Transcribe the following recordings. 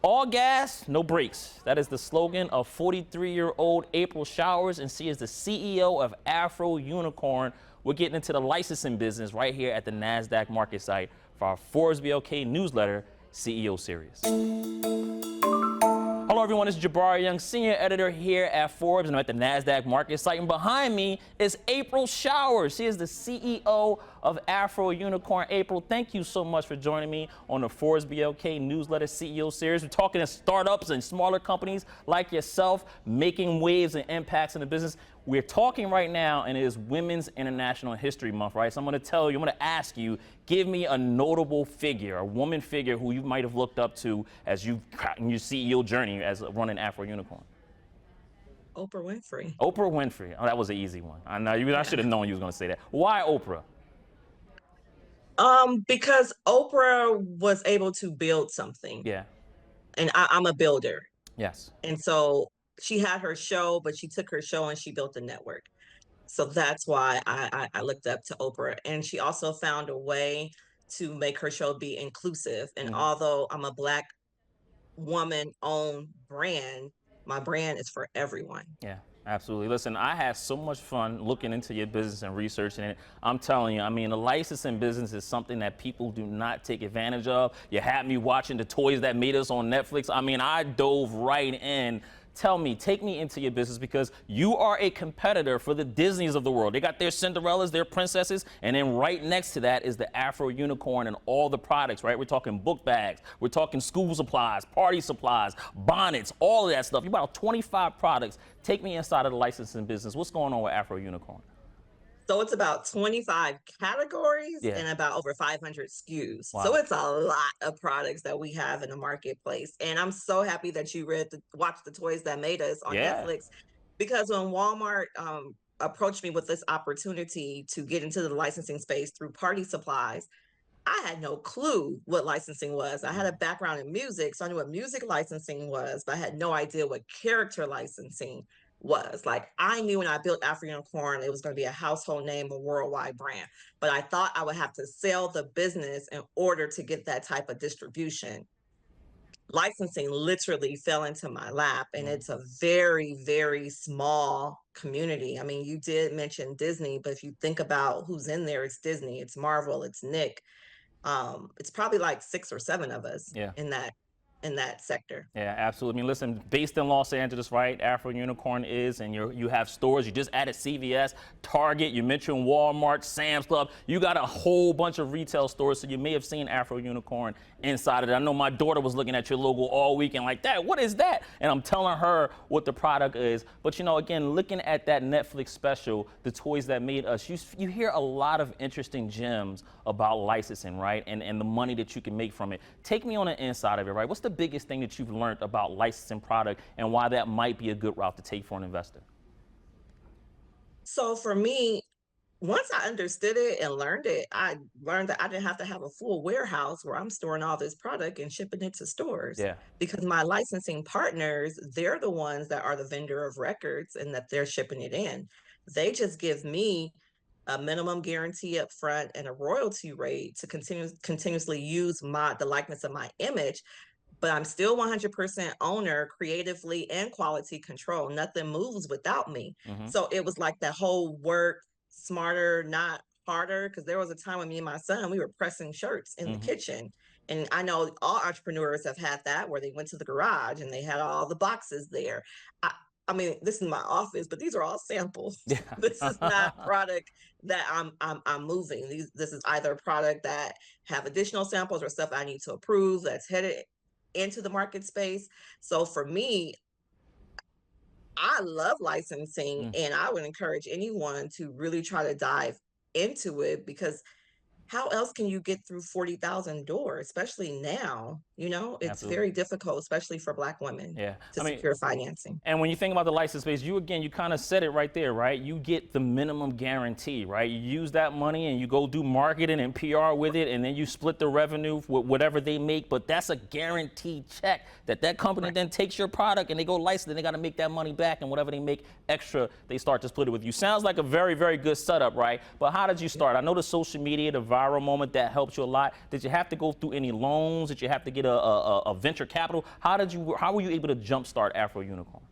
All gas, no brakes. That is the slogan of 43-year-old April Showers, and she is the CEO of Afro Unicorn. We're getting into the licensing business right here at the NASDAQ market site for our Forbes BLK newsletter CEO series. Hello everyone, it's Jabari Young, senior editor here at Forbes, and I'm at the NASDAQ market site. And behind me is April Showers. She is the CEO of Afro Unicorn. April, thank you so much for joining me on the Forbes BLK newsletter CEO series. We're talking to startups and smaller companies like yourself, making waves and impacts in the business. We're talking right now, and it is Women's International History Month, right? So I'm going to ask you, give me a notable figure, a woman figure who you might have looked up to as you've in your CEO journey as running Afro Unicorn. Oprah Winfrey. Oprah Winfrey. Oh, that was an easy one. I know I should have known you was going to say that. Why Oprah? Because Oprah was able to build something. Yeah. And I'm a builder. Yes. And so she had her show, but she took her show and she built a network. So that's why I looked up to Oprah. And she also found a way to make her show be inclusive. And although I'm a Black woman-owned brand, my brand is for everyone. Yeah. Absolutely. Listen, I had so much fun looking into your business and researching it. I'm telling you, I mean, the licensing business is something that people do not take advantage of. You had me watching The Toys That Made Us on Netflix. I mean, I dove right in. Tell me, take me into your business, because you are a competitor for the Disneys of the world. They got their Cinderellas, their princesses, and then right next to that is the Afro Unicorn and all the products, right? We're talking book bags, we're talking school supplies, party supplies, bonnets, all of that stuff. You bought 25 products. Take me inside of the licensing business. What's going on with Afro Unicorn? So it's about 25 categories and about over 500 SKUs. Wow. So it's a lot of products that we have in the marketplace. And I'm so happy that you watched The Toys That Made Us on Netflix, because when Walmart approached me with this opportunity to get into the licensing space through party supplies, I had no clue what licensing was. I had a background in music, so I knew what music licensing was, but I had no idea what character licensing was. Like, I knew when I built Afro Unicorn, it was going to be a household name, a worldwide brand. But I thought I would have to sell the business in order to get that type of distribution. Licensing literally fell into my lap, and it's a very, very small community. I mean, you did mention Disney, but if you think about who's in there, it's Disney, it's Marvel, it's Nick. It's probably like 6 or 7 of us in that sector. Yeah, absolutely. I mean, listen, based in Los Angeles, right? Afro Unicorn is, and you have stores. You just added CVS, Target, you mentioned Walmart, Sam's Club. You got a whole bunch of retail stores, so you may have seen Afro Unicorn inside of it. I know my daughter was looking at your logo all weekend like, Dad, what is that? And I'm telling her what the product is. But, you know, again, looking at that Netflix special, The Toys That Made Us, you hear a lot of interesting gems about licensing, right? And the money that you can make from it. Take me on the inside of it, right? What's the biggest thing that you've learned about licensing product and why that might be a good route to take for an investor? So for me, once I understood it and learned it, I learned that I didn't have to have a full warehouse where I'm storing all this product and shipping it to stores. Yeah. Because my licensing partners, they're the ones that are the vendor of records and that they're shipping it in. They just give me a minimum guarantee up front and a royalty rate to continuously use the likeness of my image. But I'm still 100% owner, creatively and quality control. Nothing moves without me. So it was like that whole work smarter, not harder. Because there was a time when me and my son, we were pressing shirts in the kitchen. And I know all entrepreneurs have had that, where they went to the garage and they had all the boxes there. I mean, this is my office, but these are all samples. Yeah. This is not product that I'm moving. This is either a product that have additional samples or stuff I need to approve that's headed into the market space. So for me, I love licensing, and I would encourage anyone to really try to dive into it, because how else can you get through 40,000 doors, especially now? You know, it's very difficult, especially for Black women, to secure financing. And when you think about the license space, you kind of said it right there, right? You get the minimum guarantee, right? You use that money and you go do marketing and PR with it, and then you split the revenue with whatever they make, but that's a guaranteed check that company then takes your product and they go license, and they got to make that money back, and whatever they make extra, they start to split it with you. Sounds like a very, very good setup, right? But how did you start? I know the social media, the viral moment that helped you a lot? Did you have to go through any loans? Did you have to get a venture capital? How were you able to jumpstart Afro Unicorn?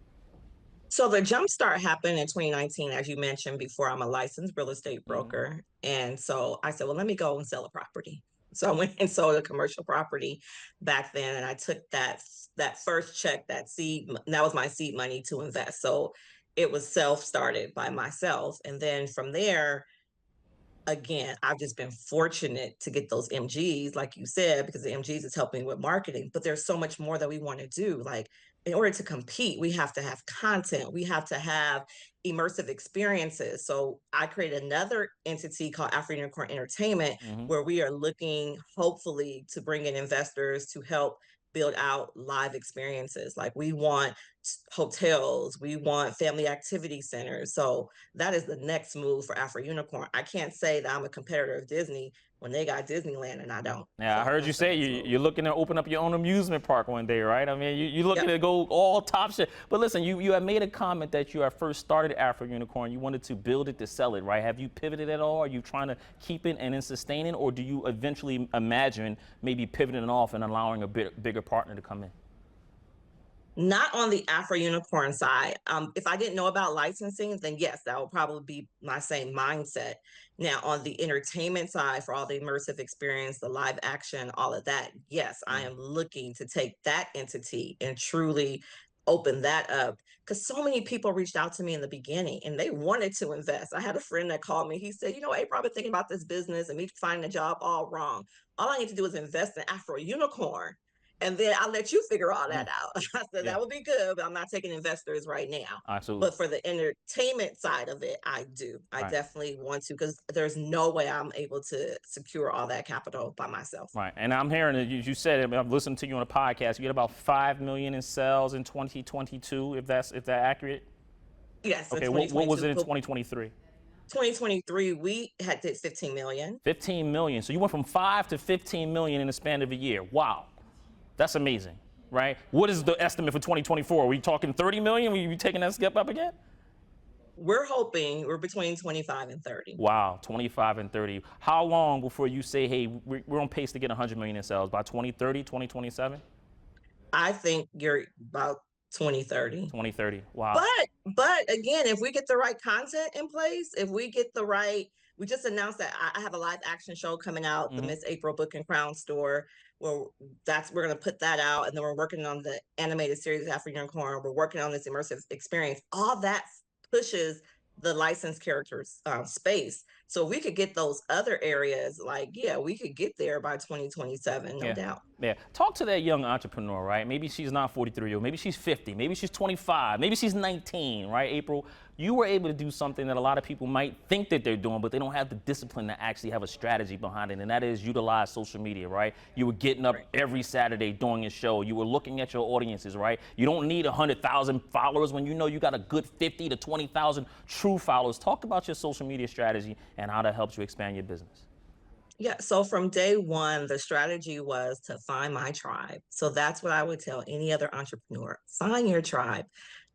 So the jumpstart happened in 2019, as you mentioned before. I'm a licensed real estate broker. And so I said, well, let me go and sell a property. So I went and sold a commercial property back then. And I took that first check, that was my seed money to invest. So it was self-started by myself. And then from there, again, I've just been fortunate to get those MGs, like you said, because the MGs is helping me with marketing. But there's so much more that we want to do. Like, in order to compete, we have to have content, we have to have immersive experiences. So I created another entity called Afro Unicorn Entertainment, where we are looking, hopefully, to bring in investors to help build out live experiences. Like, we want hotels, we want family activity centers. So that is the next move for Afro Unicorn. I can't say that I'm a competitor of Disney when they got Disneyland and I don't. Yeah, I So heard you that's the say next move. you're looking to open up your own amusement park one day, right? I mean, you're looking Yep. to go all top shit. But listen, you have made a comment that you have first started Afro Unicorn. You wanted to build it to sell it, right? Have you pivoted at all? Are you trying to keep it and then sustain it? Or do you eventually imagine maybe pivoting off and allowing a bigger partner to come in? Not on the Afro Unicorn side. If I didn't know about licensing, then yes, that would probably be my same mindset. Now, on the entertainment side, for all the immersive experience, the live action, all of that, yes, I am looking to take that entity and truly open that up, because so many people reached out to me in the beginning and they wanted to invest. I had a friend that called me. He said, April, I've been thinking about this business and me finding a job all wrong. All I need to do is invest in Afro Unicorn, and then I'll let you figure all that out. I said, Yeah, that would be good, but I'm not taking investors right now. absolutely. But for the entertainment side of it, I do. I Right. definitely want to, because there's no way I'm able to secure all that capital by myself. Right, and I'm hearing it. You said it. I've listened to you on a podcast. You get about 5 million in sales in 2022, if that accurate. Yes, in Okay, what was 2022. it in 2023? 2023, we had did 15 million. 15 million. So you went from 5 to 15 million in the span of a year. Wow, that's amazing, right? What is the estimate for 2024? Are we talking 30 million? Are you taking that step up again? We're hoping we're between 25 and 30. Wow, 25 and 30. How long before you say, hey, we're on pace to get 100 million in sales by 2030, 2027? I think you're about 2030. 2030. Wow. But again, if we get the right content in place, if we get the right, we just announced that I have a live action show coming out, the Miss April Book and Crown store. Where we're gonna put that out, and then we're working on the animated series Afro Unicorn. We're working on this immersive experience. All that pushes the licensed characters space. So if we could get those other areas, like, yeah, we could get there by 2027, no Yeah. doubt. Yeah. Talk to that young entrepreneur, right? Maybe she's not 43 years old, maybe she's 50, maybe she's 25, maybe she's 19, right? April, you were able to do something that a lot of people might think that they're doing, but they don't have the discipline to actually have a strategy behind it, and that is utilize social media, right? You were getting up every Saturday doing a show. You were looking at your audiences, right? You don't need 100,000 followers when you know you got a good 50 to 20,000 true followers. Talk about your social media strategy and how that helps you expand your business. Yeah, so from day one, the strategy was to find my tribe. So that's what I would tell any other entrepreneur: find your tribe.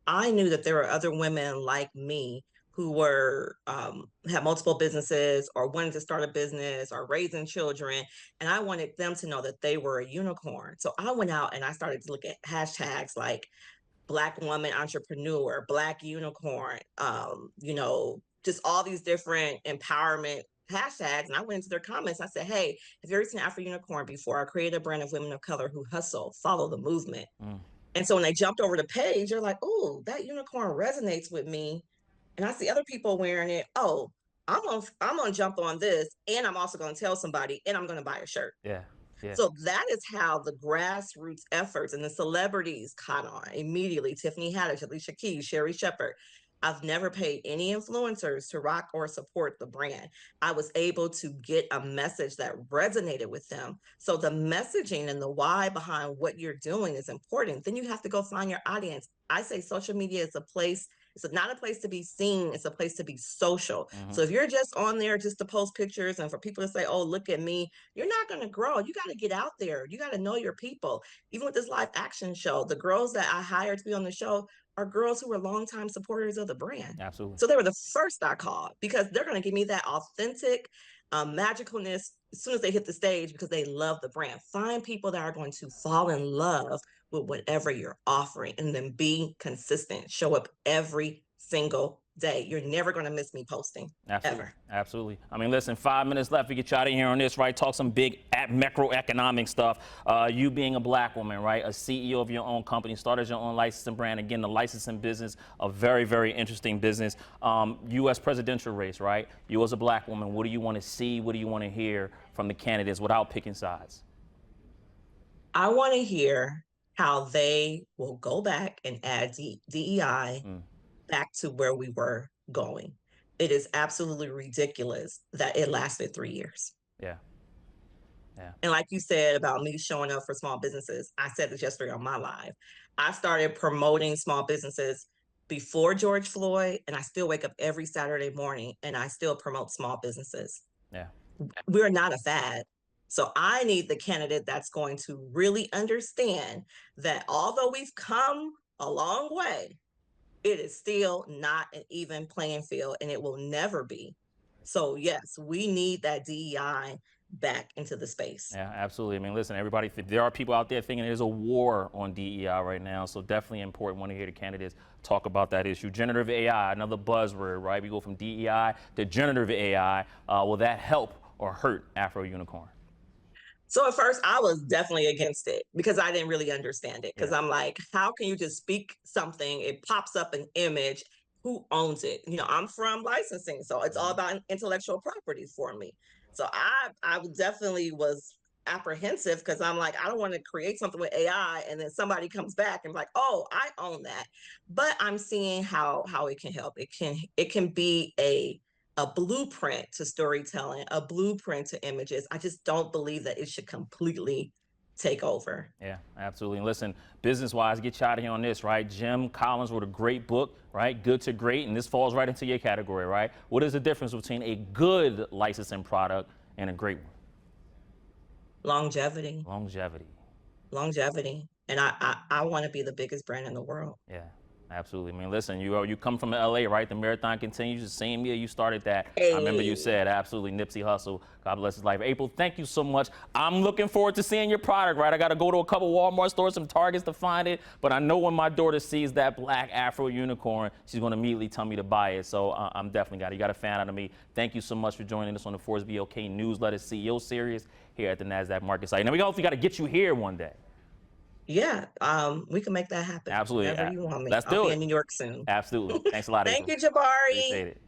I knew that there were other women like me who were had multiple businesses or wanted to start a business or raising children, and I wanted them to know that they were a unicorn. So I went out and I started to look at hashtags like Black woman entrepreneur, Black unicorn, just all these different empowerment hashtags. And I went into their comments. I said, hey, have you ever seen Afro Unicorn before? I created a brand of women of color who hustle, follow the movement. And so when they jumped over the page, they're like, oh, that unicorn resonates with me. And I see other people wearing it. Oh, I'm gonna jump on this, and I'm also gonna tell somebody, and I'm gonna buy a shirt. Yeah. Yeah. So that is how the grassroots efforts and the celebrities caught on immediately. Tiffany Haddish, Alicia Keys, Sherry Shepherd. I've never paid any influencers to rock or support the brand. I was able to get a message that resonated with them. So the messaging and the why behind what you're doing is important. Then you have to go find your audience. I say social media is a place, it's not a place to be seen, it's a place to be social. So if you're just on there just to post pictures and for people to say, oh, look at me, you're not going to grow. You got to get out there. You got to know your people. Even with this live action show, the girls that I hired to be on the show are girls who were longtime supporters of the brand. Absolutely. So they were the first I called because they're going to give me that authentic, magicalness as soon as they hit the stage because they love the brand. Find people that are going to fall in love with whatever you're offering, and then be consistent. Show up every single day. You're never going to miss me posting. Absolutely. Ever. Absolutely. I mean, listen, 5 minutes left. We get you out of here on this, right? Talk some big macroeconomic stuff. You being a black woman, right? A CEO of your own company, started your own licensing brand. Again, the licensing business, a very, very interesting business. U.S. presidential race, right? You as a black woman, what do you want to see? What do you want to hear from the candidates without picking sides? I want to hear how they will go back and add DEI back to where we were going. It is absolutely ridiculous that it lasted 3 years. Yeah. Yeah. And like you said about me showing up for small businesses, I said this yesterday on my live. I started promoting small businesses before George Floyd, and I still wake up every Saturday morning and I still promote small businesses. Yeah. We're not a fad. So I need the candidate that's going to really understand that although we've come a long way, it is still not an even playing field, and it will never be. So yes, we need that DEI back into the space. Yeah, absolutely. I mean, listen, everybody, there are people out there thinking there's a war on DEI right now, so definitely important. Want to hear the candidates talk about that issue. Generative AI, another buzzword, right? We go from DEI to generative AI. Will that help or hurt Afro Unicorn? So at first I was definitely against it because I didn't really understand it. Because I'm like, how can you just speak something? It pops up an image. Who owns it? I'm from licensing, so it's all about intellectual property for me. So I definitely was apprehensive because I'm like, I don't want to create something with AI and then somebody comes back and like, oh, I own that. But I'm seeing how it can help. It can be a blueprint to storytelling, a blueprint to images. I just don't believe that it should completely take over. Yeah, absolutely. And listen, business-wise, get you out of here on this, right? Jim Collins wrote a great book, right? Good to Great, and this falls right into your category, right? What is the difference between a good licensing product and a great one? Longevity. Longevity. Longevity. And I want to be the biggest brand in the world. Yeah. Absolutely. I mean, listen, you come from LA, right? The marathon continues. The same year you started that. Hey. I remember you said, absolutely, Nipsey Hussle. God bless his life. April, thank you so much. I'm looking forward to seeing your product, right? I got to go to a couple Walmart stores, some Targets to find it. But I know when my daughter sees that black Afro Unicorn, she's going to immediately tell me to buy it. So I'm definitely got it. You got a fan out of me. Thank you so much for joining us on the Forbes BOK Newsletter CEO Series here at the NASDAQ Market Site. Now, we also got to get you here one day. Yeah, we can make that happen. Absolutely. Whenever you want me. Let's do I'll it. be in New York soon. Absolutely. Thanks a lot, Thank April. you, Jabari. Appreciate it.